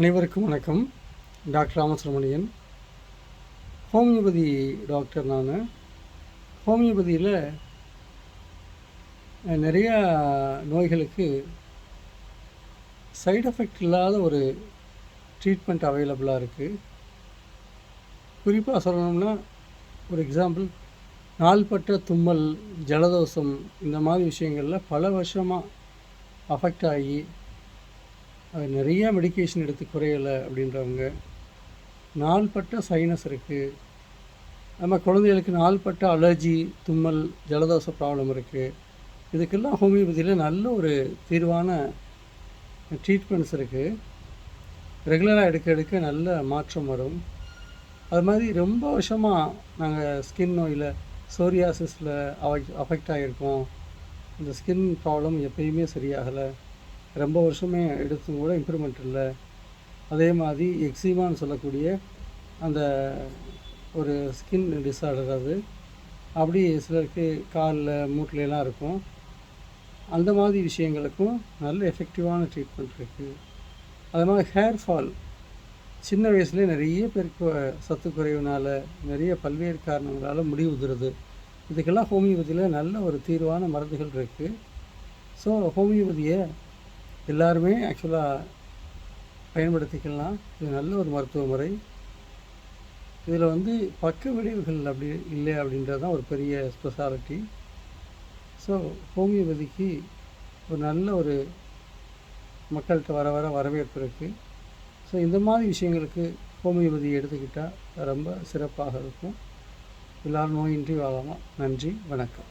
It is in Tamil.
அனைவருக்கும் வணக்கம். Doctor Ramasubramanian, homeopathy doctor. நான் ஹோமியோபதியில் நிறையா நோய்களுக்கு சைடு எஃபெக்ட் இல்லாத ஒரு ட்ரீட்மெண்ட் அவைலபிளாக இருக்குது. குறிப்பாக சொல்லணும்னா, ஒரு எக்ஸாம்பிள், நாள்பட்ட தும்மல், ஜலதோஷம், இந்த மாதிரி விஷயங்களில் பல வருஷமாக அஃபெக்ட் ஆகி நிறைய மெடிக்கேஷன் எடுத்து குறையலை அப்படின்றவங்க, நாள்பட்ட சைனஸ் இருக்குது, நம்ம குழந்தைகளுக்கு நாள்பட்ட அலர்ஜி, தும்மல், ஜலதோஷ ப்ராப்ளம் இருக்குது. இதுக்கெல்லாம் ஹோமியோபதியில் நல்ல ஒரு தீர்வான ட்ரீட்மெண்ட்ஸ் இருக்குது. ரெகுலராக எடுக்க நல்ல மாற்றம் வரும். அது மாதிரி ரொம்ப வருஷமாக நாங்கள் ஸ்கின் நோயில், சோரியாசிஸில் அஃபெக்ட் ஆகியிருக்கோம். இந்த ஸ்கின் ப்ராப்ளம் எப்பயுமே சரியாகலை, ரொம்ப வருஷமே எடுத்தும் கூட இம்ப்ரூவ்மெண்ட் இல்லை. அதே மாதிரி எக்ஸிமான்னு சொல்லக்கூடிய அந்த ஒரு ஸ்கின் டிஸார்டர், அது அப்படி சிலருக்கு காலில் மூட்டிலலாம் இருக்கும். அந்த மாதிரி விஷயங்களுக்கும் நல்ல எஃபெக்டிவான ட்ரீட்மெண்ட் இருக்குது. அது மாதிரி ஹேர் ஃபால், சின்ன வயசுலேயே நிறைய பேருக்கு சத்து குறைவுனால், நிறைய பல்வேறு காரணங்களால் முடி உதிருது. இதுக்கெல்லாம் ஹோமியோபதியில் நல்ல ஒரு தீர்வான மருந்துகள் இருக்குது. ஸோ ஹோமியோபதியை எல்லாருமே ஆக்சுவலாக பயன்படுத்திக்கலாம். இது நல்ல ஒரு மருத்துவ முறை. இதில் பக்க விளைவுகள் அப்படி இல்லை அப்படின்றது தான் ஒரு பெரிய ஸ்பெஷாலிட்டி. ஸோ ஹோமியோபதிக்கு ஒரு நல்ல ஒரு மக்கள்கிட்ட வர வரவேற்பு இருக்குது. ஸோ இந்த மாதிரி விஷயங்களுக்கு ஹோமியோபதி எடுத்துக்கிட்டால் ரொம்ப சிறப்பாக இருக்கும். எல்லோரும் நோயின்றி வாழலாம். நன்றி, வணக்கம்.